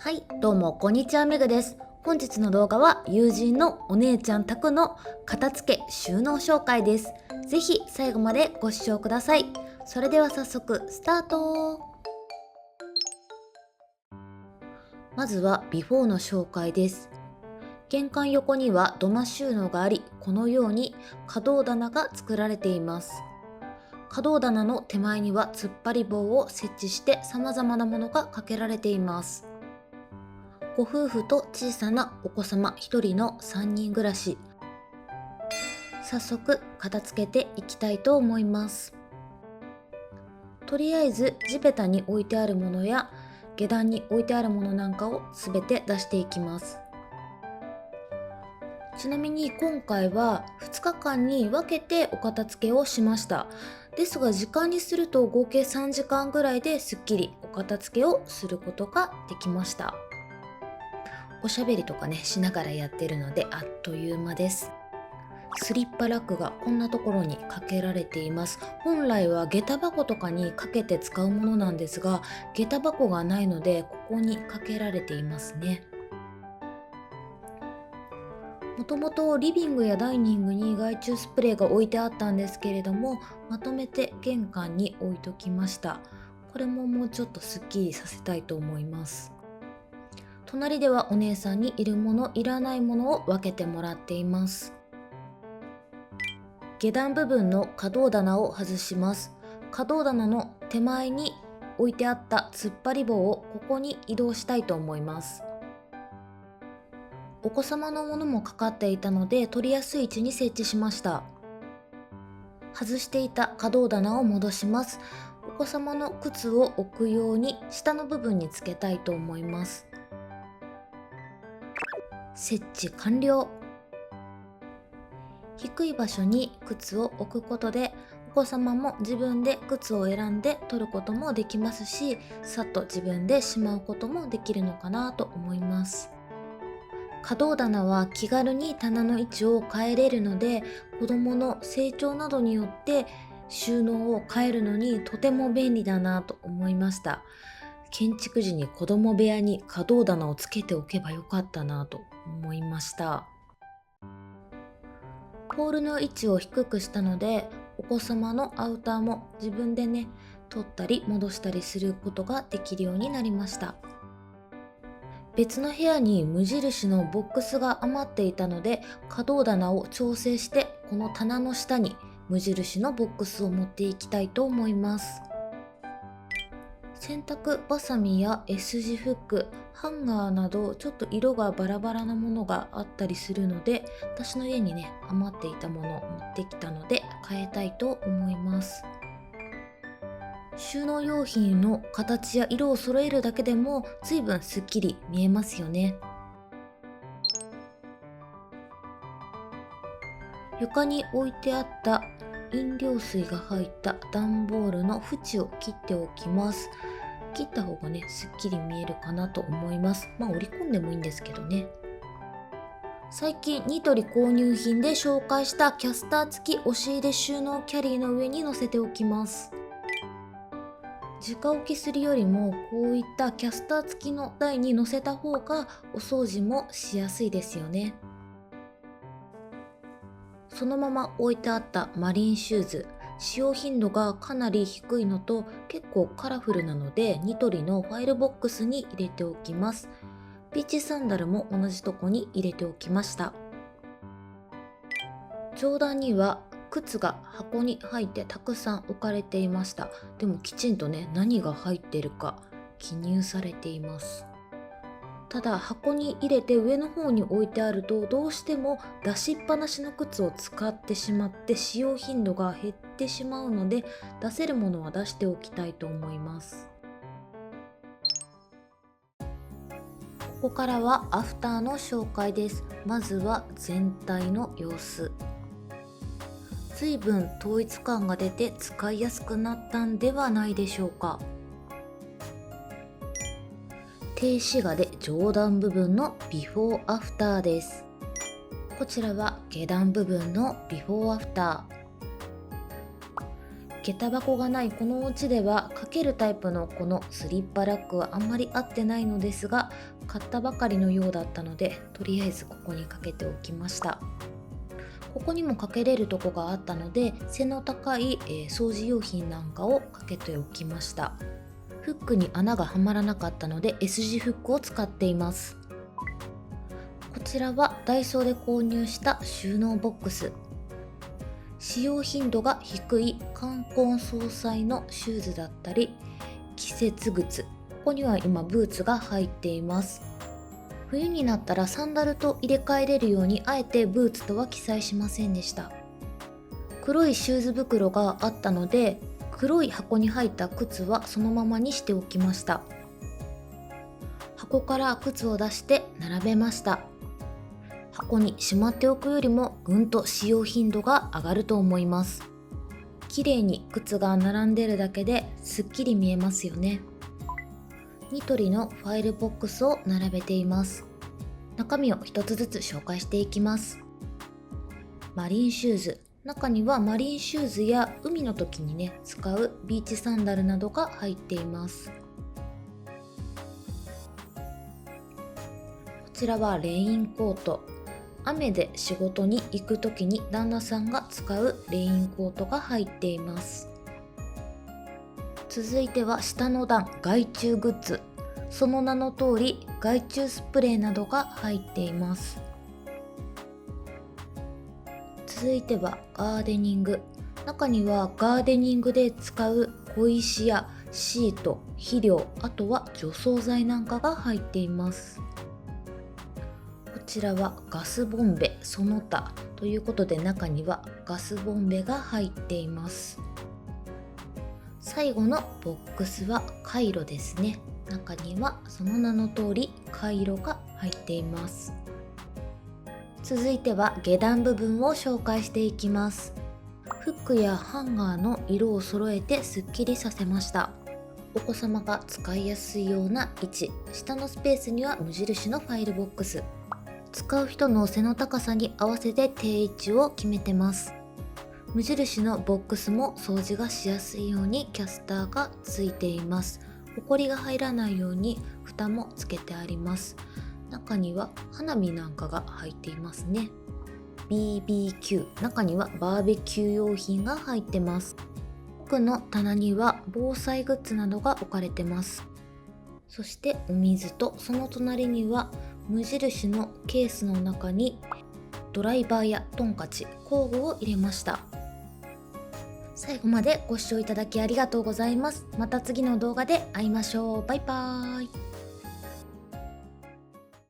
はい、どうもこんにちは、めぐです。本日の動画は友人のお姉ちゃん宅の片付け収納紹介です。ぜひ最後までご視聴ください。それでは早速スタート。まずはビフォーの紹介です。玄関横には土間収納があり、このように可動棚が作られています。可動棚の手前には突っ張り棒を設置して様々なものがかけられています。ご夫婦と小さなお子様1人の3人暮らし。早速片付けていきたいと思います。とりあえず地べたに置いてあるものや下段に置いてあるものなんかをすべて出していきます。ちなみに今回は2日間に分けてお片付けをしました。ですが時間にすると合計3時間ぐらいですっきりお片付けをすることができました。おしゃべりとかねしながらやってるのであっという間です。スリッパラックがこんなところにかけられています。本来は下駄箱とかにかけて使うものなんですが、下駄箱がないのでここにかけられていますね。もともとリビングやダイニングに害虫スプレーが置いてあったんですけれども、まとめて玄関に置いときました。これももうちょっとすっきりさせたいと思います。隣ではお姉さんにいるものいらないものを分けてもらっています。下段部分の可動棚を外します。可動棚の手前に置いてあった突っ張り棒をここに移動したいと思います。お子様のものもかかっていたので取りやすい位置に設置しました。外していた可動棚を戻します。お子様の靴を置くように下の部分につけたいと思います。設置完了。低い場所に靴を置くことでお子様も自分で靴を選んで取ることもできますし、さっと自分でしまうこともできるのかなと思います。可動棚は気軽に棚の位置を変えれるので、子どもの成長などによって収納を変えるのにとても便利だなと思いました。建築時に子ども部屋に可動棚をつけておけばよかったなと思いました。ポールの位置を低くしたので、お子様のアウターも自分でね、取ったり戻したりすることができるようになりました。別の部屋に無印のボックスが余っていたので、可動棚を調整してこの棚の下に無印のボックスを持っていきたいと思います。洗濯バサミや S 字フック、ハンガーなどちょっと色がバラバラなものがあったりするので、私の家にね余っていたものを持ってきたので変えたいと思います。収納用品の形や色を揃えるだけでも随分すっきり見えますよね。床に置いてあった飲料水が入った段ボールの縁を切っておきます。切った方がねすっきり見えるかなと思います。折り込んでもいいんですけどね。最近ニトリ購入品で紹介したキャスター付き押し入れ収納キャリーの上に乗せておきます。直置きするよりもこういったキャスター付きの台に乗せた方がお掃除もしやすいですよね。そのまま置いてあったマリンシューズ、使用頻度がかなり低いのと結構カラフルなのでニトリのファイルボックスに入れておきます。ビーチサンダルも同じとこに入れておきました。上段には靴が箱に入ってたくさん置かれていました。でもきちんとね何が入っているか記入されています。ただ箱に入れて上の方に置いてあるとどうしても出しっぱなしの靴を使ってしまって使用頻度が減ってしまうので、出せるものは出しておきたいと思います。ここからはアフターの紹介です。まずは全体の様子。随分統一感が出て使いやすくなったんではないでしょうか。静止画で上段部分のビフォーアフターです。こちらは下段部分のビフォーアフター。下駄箱がないこのお家ではかけるタイプのこのスリッパラックはあんまり合ってないのですが、買ったばかりのようだったのでとりあえずここにかけておきました。ここにもかけれるとこがあったので背の高い、掃除用品なんかをかけておきました。フックに穴がはまらなかったので S 字フックを使っています。こちらはダイソーで購入した収納ボックス。使用頻度が低い冠婚葬祭のシューズだったり季節靴、ここには今ブーツが入っています。冬になったらサンダルと入れ替えれるようにあえてブーツとは記載しませんでした。黒いシューズ袋があったので黒い箱に入った靴はそのままにしておきました。箱から靴を出して並べました。箱にしまっておくよりもぐんと使用頻度が上がると思います。綺麗に靴が並んでるだけですっきり見えますよね。ニトリのファイルボックスを並べています。中身を一つずつ紹介していきます。マリンシューズ。中にはマリンシューズや海の時にね使うビーチサンダルなどが入っています。こちらはレインコート。雨で仕事に行く時に旦那さんが使うレインコートが入っています。続いては下の段、害虫グッズ。その名の通り害虫スプレーなどが入っています。続いてはガーデニング。中にはガーデニングで使う小石やシート、肥料、あとは除草剤なんかが入っています。こちらはガスボンベその他ということで中にはガスボンベが入っています。最後のボックスはカイロですね。中にはその名の通りカイロが入っています。続いては下段部分を紹介していきます。フックやハンガーの色を揃えてすっきりさせました。お子様が使いやすいような位置、下のスペースには無印のファイルボックス。使う人の背の高さに合わせて定位置を決めてます。無印のボックスも掃除がしやすいようにキャスターがついています。ほこりが入らないように蓋もつけてあります。中には花火なんかが入っていますね。 BBQ、 中にはバーベキュー用品が入ってます。奥の棚には防災グッズなどが置かれてます。そしてお水とその隣には無印のケースの中にドライバーやトンカチ、工具を入れました。最後までご視聴いただきありがとうございます。また次の動画で会いましょう。バイバーイ。